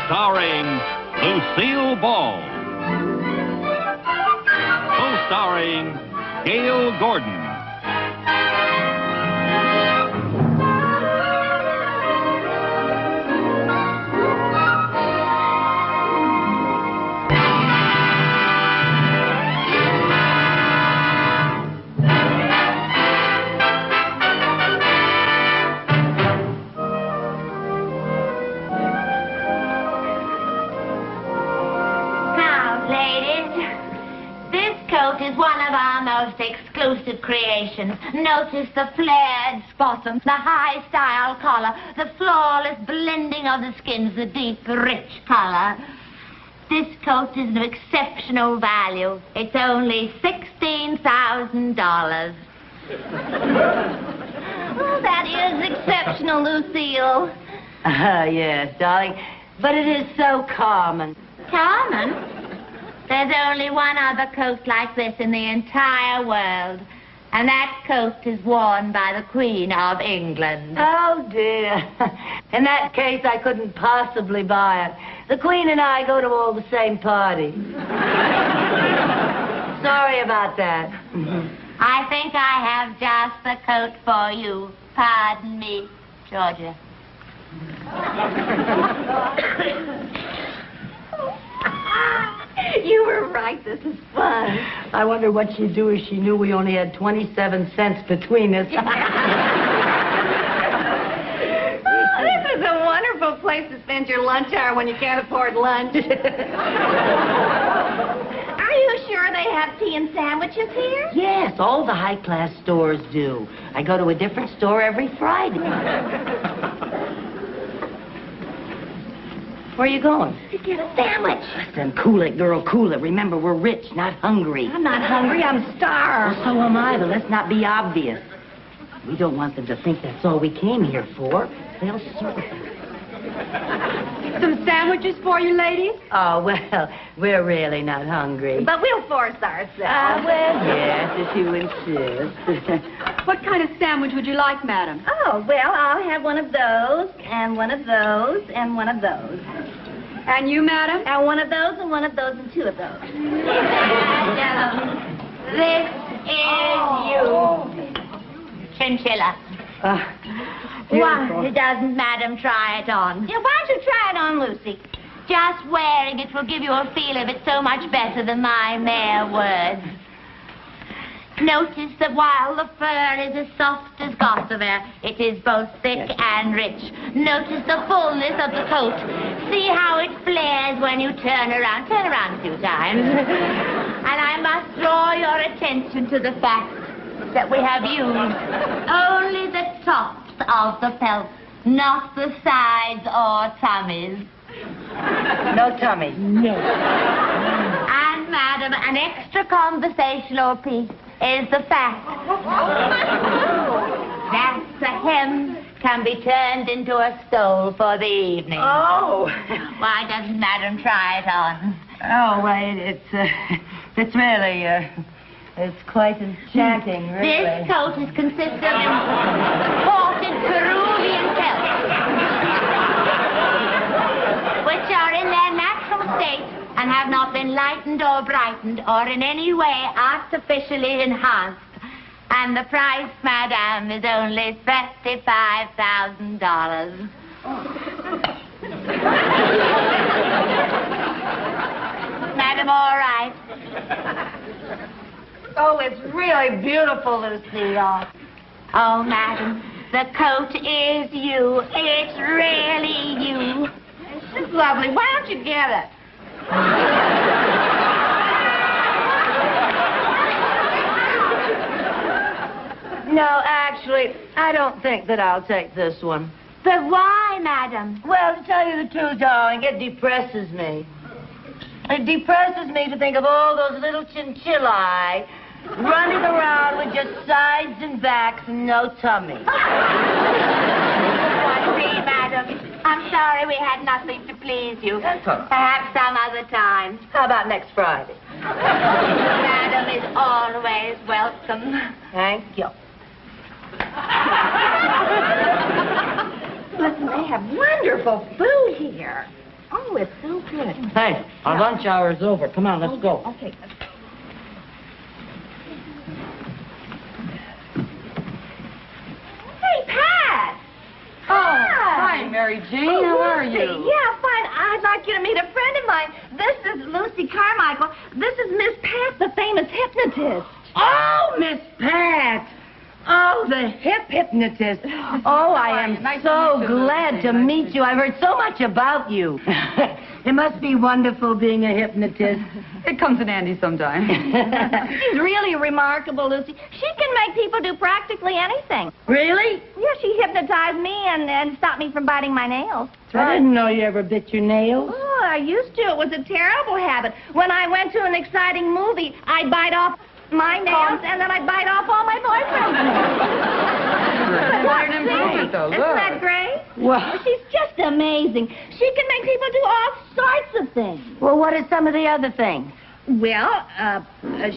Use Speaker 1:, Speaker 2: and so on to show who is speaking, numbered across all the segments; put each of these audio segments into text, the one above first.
Speaker 1: Starring Lucille Ball. Co-starring Gail Gordon.
Speaker 2: Is one of our most exclusive creations. Notice the flared bottom, the high-style collar, the flawless blending of the skins, the deep, rich color. This coat is of exceptional value. It's only $16,000. Oh, that is exceptional, Lucille.
Speaker 3: Yes, darling. But it is so common.
Speaker 2: Common? There's only one other coat like this in the entire world, and that coat is worn by the Queen of England.
Speaker 3: Oh, dear. In that case, I couldn't possibly buy it. The Queen and I go to all the same parties. Sorry about that.
Speaker 2: I think I have just the coat for you. Pardon me, Georgia.
Speaker 3: You were right. This is fun. I wonder what she'd do if she knew we only had 27 cents between us.
Speaker 4: This is a wonderful place to spend your lunch hour when you can't afford lunch. Are you sure they have tea and sandwiches here?
Speaker 3: Yes, all the high-class stores do. I go to a different store every Friday. Where are you going?
Speaker 4: To get a sandwich.
Speaker 3: Listen, cool it, girl, cool it. Remember, we're rich, not hungry.
Speaker 4: I'm not hungry. I'm starved.
Speaker 3: Well, so am I, but let's not be obvious. We don't want them to think that's all we came here for. They'll serve us.
Speaker 4: Some sandwiches for you, ladies?
Speaker 3: Oh, well, we're really not hungry.
Speaker 4: But we'll force ourselves.
Speaker 3: Well, yes, if you insist.
Speaker 4: What kind of sandwich would you like, madam? Oh, well, I'll have one of those, and one of those, and one of those. And you, madam? And one of those, and one of those, and two of those.
Speaker 2: This is you. Chinchilla. Why doesn't Madam try it on? Yeah, why don't you try it on, Lucy? Just wearing it will give you a feel of it so much better than my mere words. Notice that while the fur is as soft as gossamer, it is both thick and rich. Notice the fullness of the coat. See how it flares when you turn around. Turn around a few times. And I must draw your attention to the fact that we have used only the tops of the felt, not the sides or tummies.
Speaker 3: No tummies.
Speaker 2: No. And, madam, an extra conversational piece is the fact that the hem can be turned into a stole for the evening.
Speaker 3: Oh.
Speaker 2: Why doesn't Madam try it on?
Speaker 3: Oh, wait, it's really, it's quite enchanting, really.
Speaker 2: This coat is consistent of imported Peruvian felt, which are in their natural state and have not been lightened or brightened or in any way artificially enhanced. And the price, madam, is only $35,000. Madam, all right.
Speaker 4: Oh, it's really beautiful, Lucille.
Speaker 2: Oh, madam, the coat is you. It's really you.
Speaker 4: It's lovely. Why don't you get it?
Speaker 3: No, actually, I don't think that I'll take this one.
Speaker 2: But why, madam?
Speaker 3: Well, to tell you the truth, darling, it depresses me. It depresses me to think of all those little chinchillae running around with just sides and backs and no tummy.
Speaker 2: See, madam, I'm sorry we had nothing to please you.
Speaker 3: That's all right.
Speaker 2: Perhaps some other time.
Speaker 3: How about next Friday?
Speaker 2: Madam is always welcome.
Speaker 3: Thank you.
Speaker 4: Listen, they have wonderful food here. Oh, it's so good.
Speaker 3: Hey, our lunch hour is over. Come on, let's go.
Speaker 4: Okay. Hey, Pat!
Speaker 5: Oh, hi, Mary Jane. How are
Speaker 4: Lucy.
Speaker 5: you?
Speaker 4: Yeah, fine. I'd like you to meet a friend of mine. This is Lucy Carmichael. This is Miss Pat, the famous hypnotist.
Speaker 3: Oh, Miss Pat! Oh, the hypnotist. Oh, I am
Speaker 5: Nice to
Speaker 3: so
Speaker 5: meet you,
Speaker 3: glad
Speaker 5: Lucy.
Speaker 3: to meet you. I've heard so much about you. It must be wonderful being a hypnotist.
Speaker 5: It comes in handy sometimes.
Speaker 4: She's really remarkable, Lucy. She can make people do practically anything.
Speaker 3: Really?
Speaker 4: Yeah, she hypnotized me and stopped me from biting my nails.
Speaker 3: I didn't know you ever bit your nails.
Speaker 4: Oh, I used to. It was a terrible habit. When I went to an exciting movie, I'd bite off my nails, and then I'd bite off all my boyfriend's nails.
Speaker 5: Quite an improvement, though.
Speaker 4: Isn't
Speaker 5: Look.
Speaker 4: that great?
Speaker 3: Well,
Speaker 4: She's just amazing. She can make people do all sorts of things.
Speaker 3: well, what are some of the other things?
Speaker 4: Well,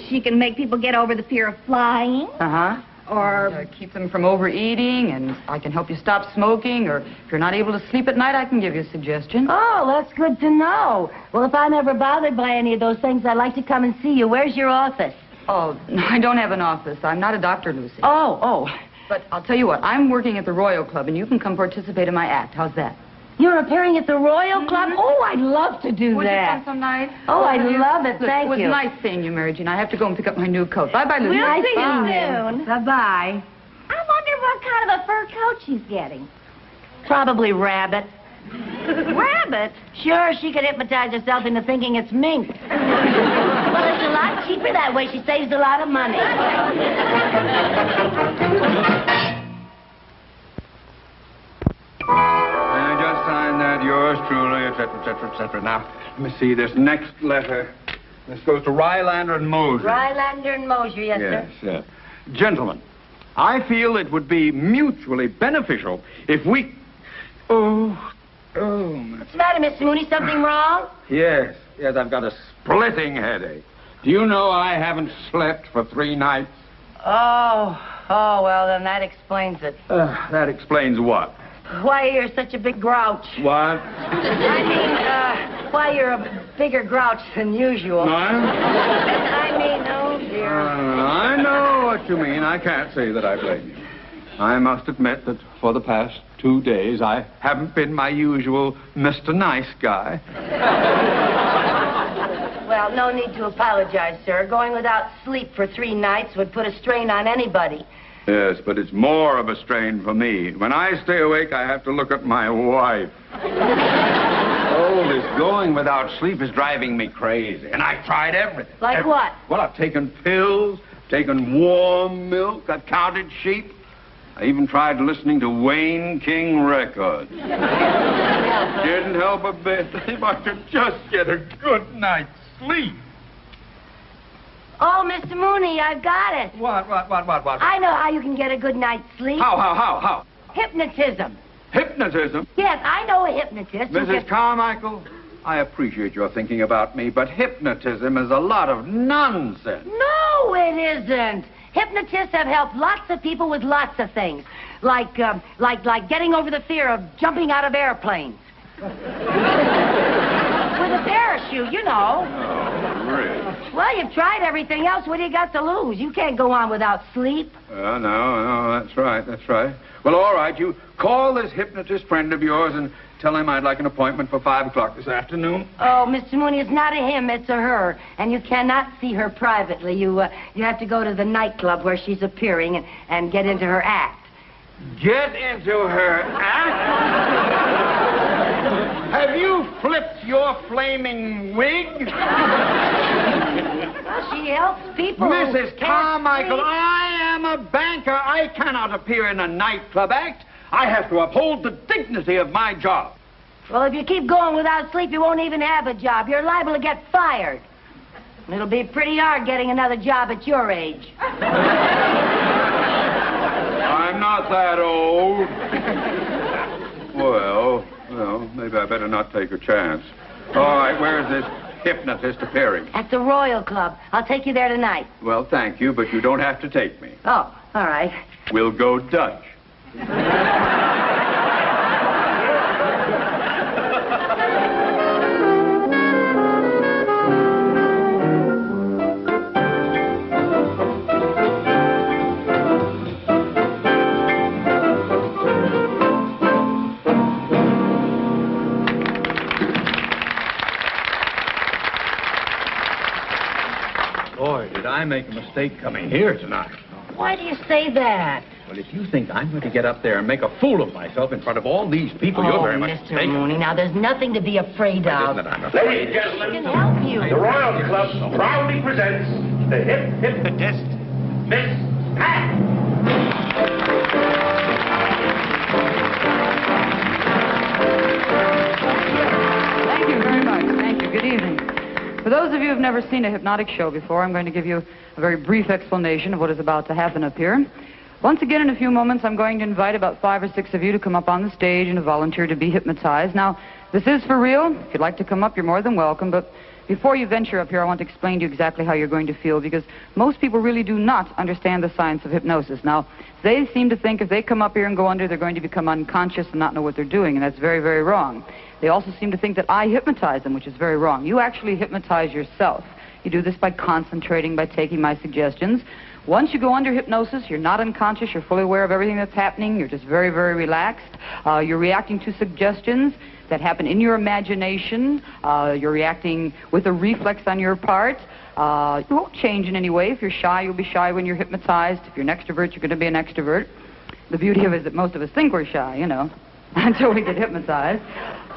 Speaker 4: she can make people get over the fear of flying,
Speaker 3: Uh-huh.
Speaker 4: or...
Speaker 5: Keep them from overeating, and I can help you stop smoking, or if you're not able to sleep at night, I can give you a suggestion.
Speaker 3: Oh, that's good to know. Well, if I'm ever bothered by any of those things, I'd like to come and see you. Where's your office?
Speaker 5: Oh, I don't have an office. I'm not a doctor, Lucy.
Speaker 3: Oh.
Speaker 5: But I'll tell you what, I'm working at the Royal Club, and you can come participate in my act. How's that?
Speaker 3: You're appearing at the Royal Club? Oh, I'd love to do
Speaker 5: Would you
Speaker 3: that.
Speaker 5: come some night?
Speaker 3: Oh, I love it.
Speaker 5: Look,
Speaker 3: Thank
Speaker 5: it was
Speaker 3: you.
Speaker 5: nice seeing you, Mary Jane. I have to go and pick up my new coat. Bye-bye, Lucy.
Speaker 4: We'll see you
Speaker 3: Bye.
Speaker 4: soon.
Speaker 3: Bye-bye.
Speaker 4: I wonder what kind of a fur coat she's getting.
Speaker 3: Probably rabbit.
Speaker 4: Rabbit?
Speaker 3: Sure, she could hypnotize herself into thinking it's mink. Well, it's a lot cheaper that way. She saves a lot of money.
Speaker 6: I just signed that, yours truly, etc., etc., etc. Now, let me see this next letter. This goes to Rylander and Moser.
Speaker 3: Rylander and Mosier, yes,
Speaker 6: Yes,
Speaker 3: sir.
Speaker 6: yes. Gentlemen, I feel it would be mutually beneficial if we... Oh,
Speaker 3: What's the matter, Mr. Mooney? Something wrong?
Speaker 6: yes, I've got a splitting headache. Do you know I haven't slept for 3 nights?
Speaker 3: Oh, well, then that explains it.
Speaker 6: That explains what?
Speaker 3: Why you're such a big grouch.
Speaker 6: What?
Speaker 3: I mean, why you're a bigger grouch than usual.
Speaker 6: No?
Speaker 3: I mean, oh, dear.
Speaker 6: I know what you mean. I can't say that I blame you. I must admit that for the past 2 days, I haven't been my usual Mr. Nice Guy.
Speaker 3: Well, no need to apologize, sir. Going without sleep for 3 nights would put a strain on anybody.
Speaker 6: Yes, but it's more of a strain for me. When I stay awake, I have to look at my wife. Oh, this going without sleep is driving me crazy. And I've tried everything.
Speaker 3: Like what?
Speaker 6: Well, I've taken pills, taken warm milk, I've counted sheep. I even tried listening to Wayne King records. Didn't help a bit. If I could just get a good night's sleep.
Speaker 3: Oh, Mr. Mooney, I've got it.
Speaker 6: What?
Speaker 3: I know how you can get a good night's sleep.
Speaker 6: How?
Speaker 3: Hypnotism.
Speaker 6: Hypnotism?
Speaker 3: Yes, I know a hypnotist. who
Speaker 6: Mrs.
Speaker 3: can-
Speaker 6: Carmichael, I appreciate your thinking about me, but hypnotism is a lot of nonsense.
Speaker 3: No, it isn't. Hypnotists have helped lots of people with lots of things, like getting over the fear of jumping out of airplanes. With a parachute, you know.
Speaker 6: Oh, really?
Speaker 3: Well, you've tried everything else. What do you got to lose? You can't go on without sleep.
Speaker 6: No, that's right. Well, all right, you call this hypnotist friend of yours and tell him I'd like an appointment for 5 o'clock this afternoon.
Speaker 3: Oh, Mr. Mooney, it's not a him, it's a her. And you cannot see her privately. You have to go to the nightclub where she's appearing and get into her act.
Speaker 6: Get into her act? Have you flipped your flaming wig?
Speaker 3: Well, she helps people. who
Speaker 6: Mrs.
Speaker 3: can't
Speaker 6: Carmichael,
Speaker 3: sleep.
Speaker 6: I am a banker. I cannot appear in a nightclub act. I have to uphold the dignity of my job.
Speaker 3: Well, if you keep going without sleep, you won't even have a job. You're liable to get fired. It'll be pretty hard getting another job at your age.
Speaker 6: I'm not that old. Well, maybe I better not take a chance. All right, where's this hypnotist appearing?
Speaker 3: At the Royal Club. I'll take you there tonight.
Speaker 6: Well, thank you, but you don't have to take me.
Speaker 3: Oh, all right.
Speaker 6: We'll go Dutch.
Speaker 7: I make a mistake coming here tonight.
Speaker 3: Why do you say that?
Speaker 7: Well, if you think I'm going to get up there and make a fool of myself in front of all these people, you're very much
Speaker 3: Mr.
Speaker 7: mistaken.
Speaker 3: Mooney, now there's nothing to be afraid
Speaker 7: It
Speaker 3: of.
Speaker 7: isn't that I'm afraid.
Speaker 8: Ladies and gentlemen,
Speaker 3: I can help you.
Speaker 8: the Royal Club proudly presents the hypnotist, Miss Pat.
Speaker 5: Thank you very much. Thank you. Good evening. For those of you who have never seen a hypnotic show before, I'm going to give you a very brief explanation of what is about to happen up here. Once again, in a few moments, I'm going to invite about 5 or 6 of you to come up on the stage and to volunteer to be hypnotized. Now, this is for real. If you'd like to come up, you're more than welcome. But before you venture up here, I want to explain to you exactly how you're going to feel, because most people really do not understand the science of hypnosis. Now, they seem to think if they come up here and go under, they're going to become unconscious and not know what they're doing, and that's very, very wrong. They also seem to think that I hypnotize them, which is very wrong. You actually hypnotize yourself. You do this by concentrating, by taking my suggestions. Once you go under hypnosis, you're not unconscious, you're fully aware of everything that's happening, you're just very, very relaxed. You're reacting to suggestions that happen in your imagination. You're reacting with a reflex on your part. You won't change in any way. If you're shy, you'll be shy when you're hypnotized. If you're an extrovert, you're going to be an extrovert. The beauty of it is that most of us think we're shy, you know, until we get hypnotized.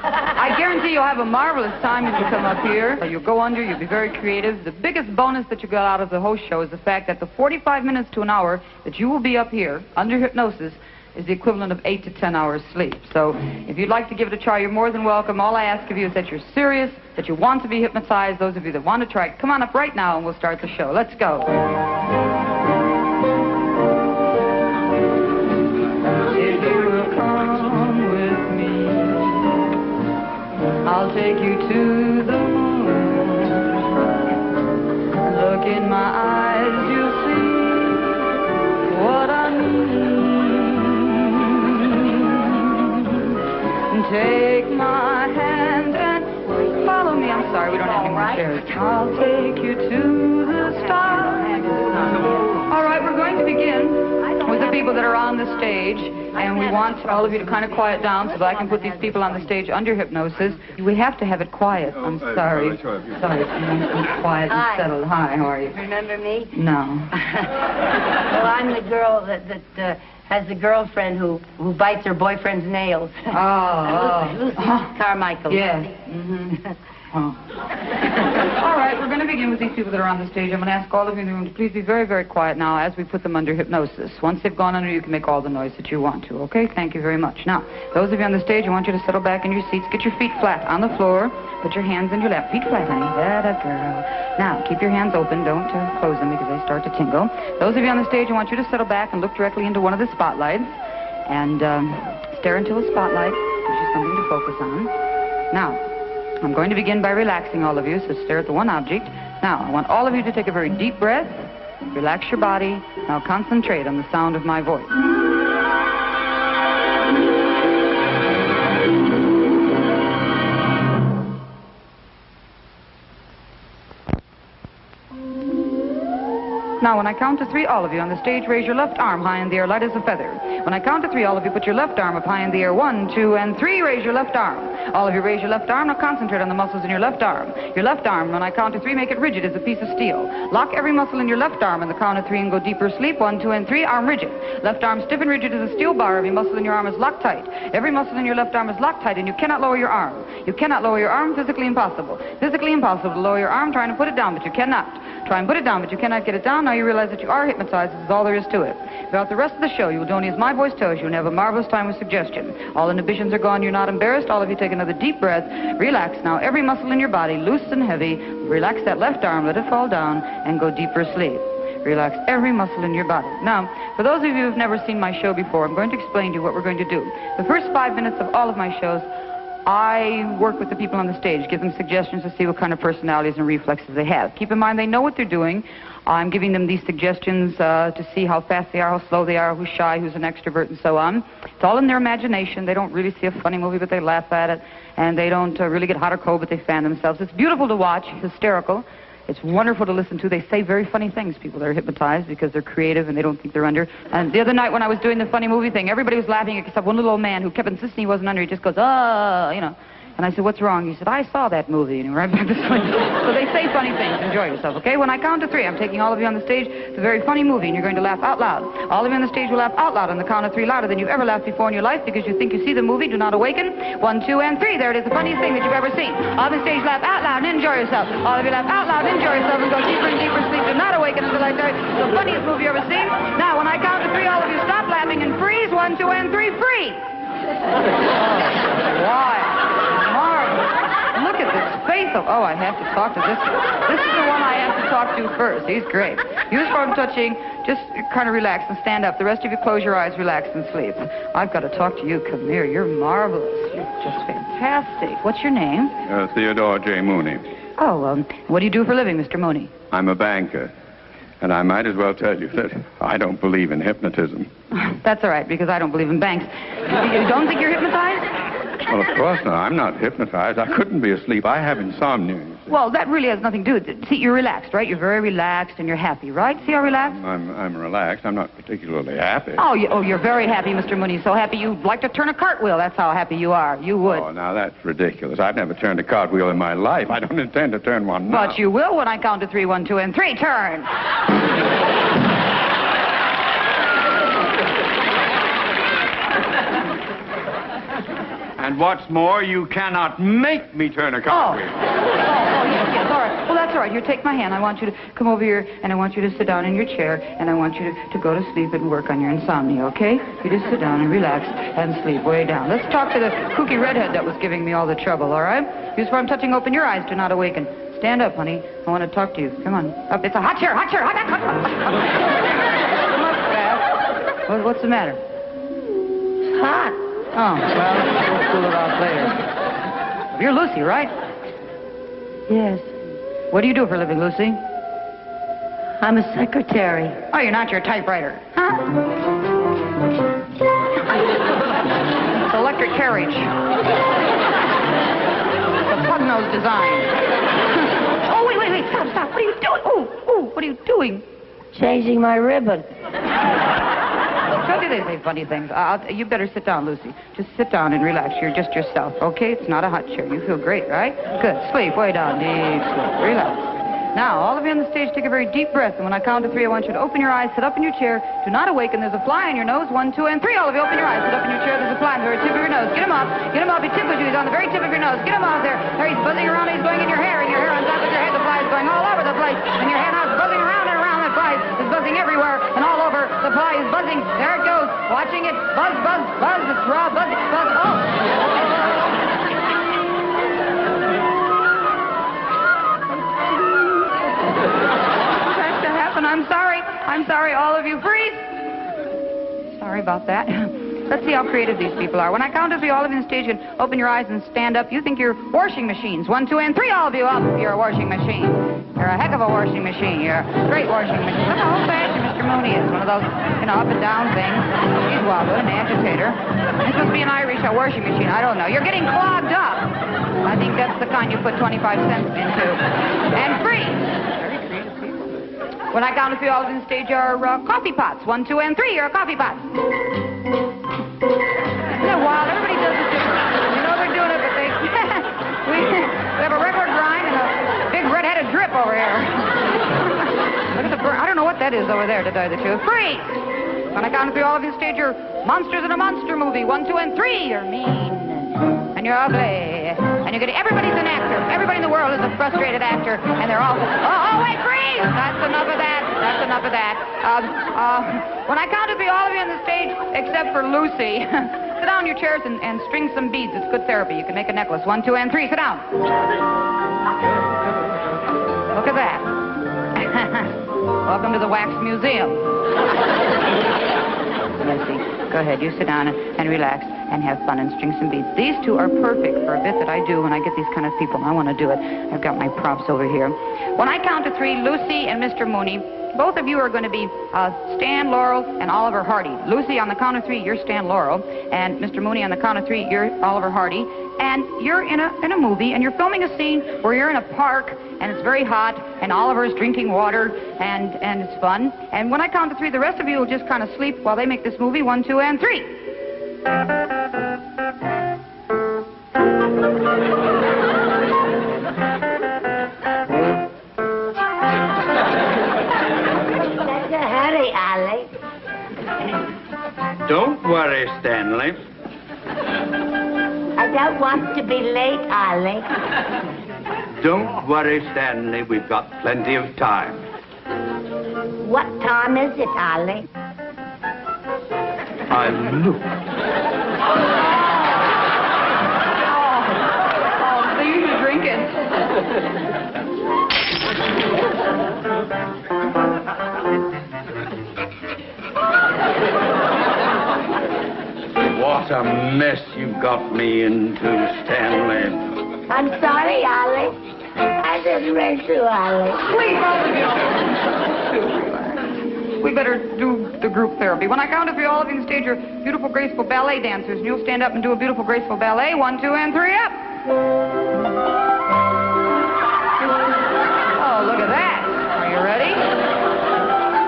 Speaker 5: I guarantee you'll have a marvelous time as you come up here. You'll go under, you'll be very creative. The biggest bonus that you got out of the whole show is the fact that the 45 minutes to an hour that you will be up here under hypnosis is the equivalent of 8 to 10 hours sleep. So if you'd like to give it a try, you're more than welcome. All I ask of you is that you're serious, that you want to be hypnotized. Those of you that want to try it, come on up right now and we'll start the show. Let's go. If you will come with me, I'll take you to the moon. Look in my eyes, you'll see what I mean. Take my hand and follow me. I'm sorry, we don't have any more chairs. I'll take you to the stars. All right, we're going to begin with the people that are on the stage, and we want all of you to kind of quiet down so that I can put these people on the stage under hypnosis. We have to have it quiet. I'm sorry. Sorry, it's quiet and settled. Hi, how are you?
Speaker 3: Remember me?
Speaker 5: No.
Speaker 3: Well, I'm the girl that has the girlfriend who bites her boyfriend's nails. Lucy Carmichael.
Speaker 5: Yes. Oh. All right, we're going to begin with these people that are on the stage. I'm going to ask all of you in the room to please be very, very quiet now as we put them under hypnosis. Once they've gone under, you can make all the noise that you want to, okay? Thank you very much. Now, those of you on the stage, I want you to settle back in your seats. Get your feet flat on the floor. Put your hands in your lap. Feet flat, honey. That girl. Now, keep your hands open. Don't close them because they start to tingle. Those of you on the stage, I want you to settle back and look directly into one of the spotlights and stare into a spotlight. Gives you something to focus on. Now, I'm going to begin by relaxing all of you, so stare at the one object. Now, I want all of you to take a very deep breath, relax your body. Now concentrate on the sound of my voice. Now, when I count to 3, all of you on the stage, raise your left arm high in the air, light as a feather. When I count to 3, all of you put your left arm up high in the air. 1, 2, and 3, raise your left arm. All of you raise your left arm. Now concentrate on the muscles in your left arm. Your left arm, when I count to 3, make it rigid as a piece of steel. Lock every muscle in your left arm on the count of 3 and go deeper asleep. 1, 2, and 3, arm rigid. Left arm stiff and rigid as a steel bar. Every muscle in your arm is locked tight. Every muscle in your left arm is locked tight, and you cannot lower your arm. You cannot lower your arm. Physically impossible. Physically impossible to lower your arm. Trying to put it down, but you cannot. Try and put it down, but you cannot get it down. Now you realize that you are hypnotized. This is all there is to it. Throughout the rest of the show, you will do only as my voice tells you and have a marvelous time with suggestion. All inhibitions are gone. You're not embarrassed. All of you take another deep breath. Relax now. Every muscle in your body, loose and heavy. Relax that left arm. Let it fall down and go deeper asleep. Relax every muscle in your body. Now, for those of you who've never seen my show before, I'm going to explain to you what we're going to do. The first 5 minutes of all of my shows, I work with the people on the stage, give them suggestions to see what kind of personalities and reflexes they have. Keep in mind, they know what they're doing. I'm giving them these suggestions to see how fast they are, how slow they are, who's shy, who's an extrovert, and so on. It's all in their imagination. They don't really see a funny movie, but they laugh at it. And they don't really get hot or cold, but they fan themselves. It's beautiful to watch, hysterical. It's wonderful to listen to. They say very funny things, people that are hypnotized, because they're creative and they don't think they're under. And the other night when I was doing the funny movie thing, everybody was laughing except one little old man who kept insisting he wasn't under. He just goes, you know. And I said, what's wrong? He said, I saw that movie. And he went right back to sleep. So they say funny things. Enjoy yourself, okay? When I count to 3, I'm taking all of you on the stage. It's a very funny movie, and you're going to laugh out loud. All of you on the stage will laugh out loud on the count of 3, louder than you've ever laughed before in your life, because you think you see the movie. Do not awaken. 1, 2, and 3. There it is, the funniest thing that you've ever seen. On the stage, laugh out loud and enjoy yourself. All of you laugh out loud, enjoy yourself, and go deeper and deeper sleep. Do not awaken until I tell you the funniest movie you've ever seen. Now, when I count to 3, all of you stop laughing and freeze. 1, 2, and 3, freeze. Why? Look at this face of... Oh, I have to talk to this. This is the one I have to talk to first. He's great. Use phone touching. Just kind of relax and stand up. The rest of you close your eyes, relax, and sleep. I've got to talk to you. Come here. You're marvelous. You're just fantastic. What's your name?
Speaker 6: Theodore J. Mooney.
Speaker 5: Oh, what do you do for a living, Mr. Mooney?
Speaker 6: I'm a banker. And I might as well tell you that I don't believe in hypnotism.
Speaker 5: That's all right, because I don't believe in banks. You don't think you're hypnotized?
Speaker 6: Well, of course not. I'm not hypnotized. I couldn't be asleep. I have insomnia. You see.
Speaker 5: Well, that really has nothing to do with it. See, you're relaxed, right? You're very relaxed and you're happy, right? See how relaxed?
Speaker 6: I'm relaxed. I'm not particularly happy.
Speaker 5: Oh, you're very happy, Mr. Mooney. So happy you'd like to turn a cartwheel. That's how happy you are. You would.
Speaker 6: Oh, now that's ridiculous. I've never turned a cartwheel in my life. I don't intend to turn one now.
Speaker 5: But you will when I count to 3, 1, 2, and 3. Turn.
Speaker 6: And what's more, you cannot make me turn a cartwheel.
Speaker 5: Yes, all right. Well, that's all right. You take my hand. I want you to come over here, and I want you to sit down in your chair, and I want you to go to sleep and work on your insomnia, okay? You just sit down and relax and sleep way down. Let's talk to the kooky redhead that was giving me all the trouble, all right? Use where I'm touching. Open your eyes. Do not awaken. Stand up, honey. I want to talk to you. Come on. Up. It's a hot chair. Hot chair. Hot, hot, hot, hot. Come up fast. What's the matter?
Speaker 3: It's hot.
Speaker 5: Oh, well, we'll cool it off later. You're Lucy, right?
Speaker 3: Yes.
Speaker 5: What do you do for a living, Lucy?
Speaker 3: I'm a secretary.
Speaker 5: Oh, you're not your typewriter. Huh? It's electric carriage. It's a pug-nose design. Oh, wait. Stop. What are you doing? Oh, what are you doing?
Speaker 3: Changing my ribbon.
Speaker 5: Don't they say funny things? You better sit down, Lucy. Just sit down and relax. You're just yourself, okay? It's not a hot chair. You feel great, right? Good. Sleep way down. Deep sleep. Relax. Now, all of you on the stage, take a very deep breath. And when I count to 3, I want you to open your eyes, sit up in your chair. Do not awaken. There's a fly in your nose. 1, 2, and 3. All of you open your eyes, sit up in your chair. There's a fly on the very tip of your nose. Get him up. Get him up. He tickles you. He's on the very tip of your nose. Get him out there. There, he's buzzing around. He's going in your hair. And your hair on top of your head. The fly is going all over the place. And your head now is buzzing around and around. That fly is buzzing everywhere and all over. The fly is buzzing. There it goes. Watching it. Buzz, buzz, buzz. It's raw. Buzz, buzz. Oh. I'm sorry, all of you. Freeze! Sorry about that. Let's see how creative these people are. When I count to 3, all of you on stage, and open your eyes and stand up. You think you're washing machines. 1, 2, and 3, all of you up. You're a washing machine. You're a heck of a washing machine. You're a great washing machine. Look how old-fashioned Mr. Mooney is. One of those, up and down things. He's wobbling, an agitator. This must be an Irish washing machine. I don't know. You're getting clogged up. I think that's the kind you put 25 cents into. And freeze! When I count to 3, all of you on stage are coffee pots. 1, 2, and 3, you're a coffee pot. Isn't that wild? Everybody does it different. You know they're doing it, but they... we have a record grind and a big red-headed drip over here. Look at the I don't know what that is over there, to tell you the truth. Freeze! When I count to 3, all of you on stage are monsters in a monster movie. 1, 2, and 3, you're mean. And you're ugly. And you're getting... Everybody's an actor. Everybody in the world is a frustrated actor. And they're all... Oh, wait, freeze! That's enough of that. That's enough of that. When I count to 3, all of you on the stage, except for Lucy, sit down in your chairs and string some beads. It's good therapy. You can make a necklace. 1, 2, and 3. Sit down. Look at that. Welcome to the Wax Museum. Lucy, go ahead. You sit down and relax and have fun and string some beads. These two are perfect for a bit that I do when I get these kind of people. I want to do it. I've got my props over here. When I count to 3, Lucy and Mr. Mooney, both of you are going to be Stan Laurel and Oliver Hardy. Lucy, on the count of 3, you're Stan Laurel. And Mr. Mooney, on the count of 3, you're Oliver Hardy. And you're in a movie, and you're filming a scene where you're in a park, and it's very hot, and Oliver's drinking water, and it's fun. And when I count to 3, the rest of you will just kind of sleep while they make this movie. 1, 2, and 3.
Speaker 3: That's a hurry, Ollie.
Speaker 6: Don't worry, Stanley.
Speaker 3: I don't want to be late, Ollie.
Speaker 6: Don't worry, Stanley. We've got plenty of time.
Speaker 3: What time is it, Ollie?
Speaker 6: I look.
Speaker 5: Oh, so you're drinking.
Speaker 6: What a mess you got me into, Stanley.
Speaker 3: I'm sorry, Ollie. I didn't mean to, Ollie.
Speaker 5: Please, both of you. We better do the group therapy. When I count to three, all of you can stage your beautiful, graceful ballet dancers, and you'll stand up and do a beautiful, graceful ballet. 1, 2, and 3, up. Oh, look at that. Are you ready?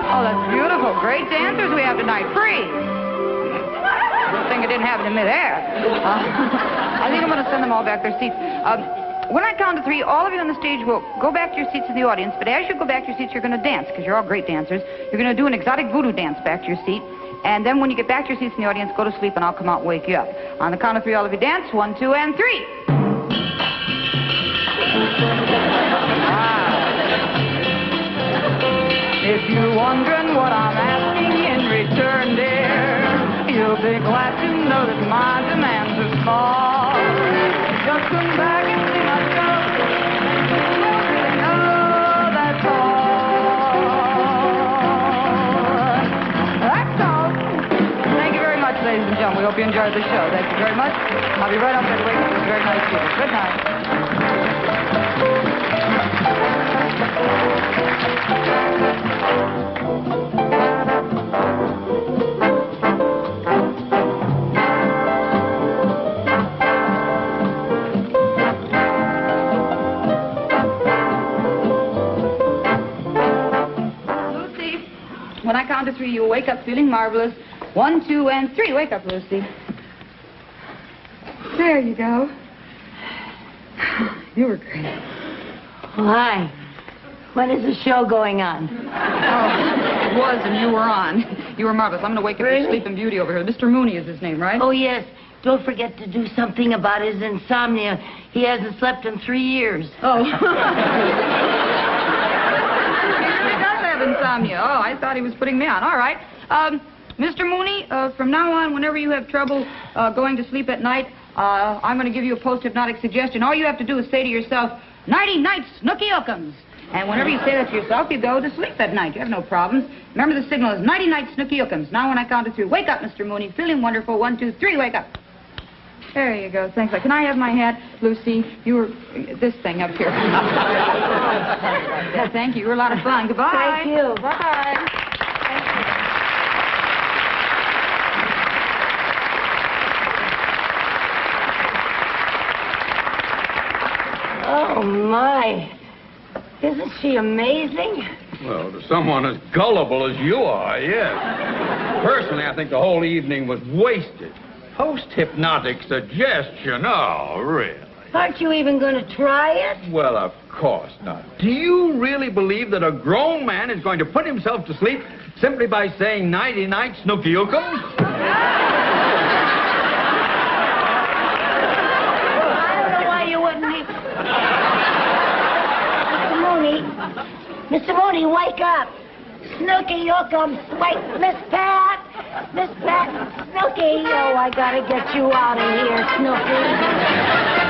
Speaker 5: Oh, that's beautiful. Great dancers we have tonight. Freeze. Good thing it didn't happen in midair. I think I'm going to send them all back their seats. When I count to three, all of you on the stage will go back to your seats in the audience, but as you go back to your seats, you're going to dance, because you're all great dancers. You're going to do an exotic voodoo dance back to your seat, and then when you get back to your seats in the audience, go to sleep, and I'll come out and wake you up. On the count of three, all of you dance. 1, 2, and 3. If you're wondering what I'm asking in return, dear, you'll be glad to know that my demands are small. Just come back and see my show. Oh, that's all. That's all. Thank you very much, ladies and gentlemen. We hope you enjoyed the show. Thank you very much. I'll be right up there to wake up this very nice people. Good night. When I count to three, you'll wake up feeling marvelous. 1, 2, and 3. Wake up, Lucy. There you go. You were great.
Speaker 3: Why? When is the show going on?
Speaker 5: Oh, it was, and you were on. You were marvelous. I'm going to wake up your sleeping beauty over here. Mr. Mooney is his name, right?
Speaker 3: Oh, yes. Don't forget to do something about his insomnia. He hasn't slept in 3 years.
Speaker 5: Oh. Insomnia. Oh, I thought he was putting me on. All right. Mr. Mooney, from now on, whenever you have trouble going to sleep at night, I'm going to give you a post-hypnotic suggestion. All you have to do is say to yourself, "Nighty night, Snooky Ookums." And whenever you say that to yourself, you go to sleep at night. You have no problems. Remember, the signal is "Nighty night, Snooky Ookums." Now, when I count to 3, wake up, Mr. Mooney. Feeling wonderful. 1, 2, 3, wake up. There you go. Thanks. Can I have my hat, Lucy? You were this thing up here. Thank you. You were a lot of fun. Goodbye.
Speaker 3: Thank you.
Speaker 5: Bye.
Speaker 3: Oh, my. Isn't she amazing?
Speaker 6: Well, to someone as gullible as you are, yes. Personally, I think the whole evening was wasted. Post-hypnotic suggestion? Oh, really?
Speaker 3: Aren't you even going to try it?
Speaker 6: Well, of course not. Do you really believe that a grown man is going to put himself to sleep simply by saying "Nighty night, Snooky Ookums"?
Speaker 3: I don't know why you wouldn't be... Mr. Mooney, wake up. Snooky Ookums, wake, Miss Pat. Miss Pat, Snooky. Oh, I gotta get you out of here, Snooky.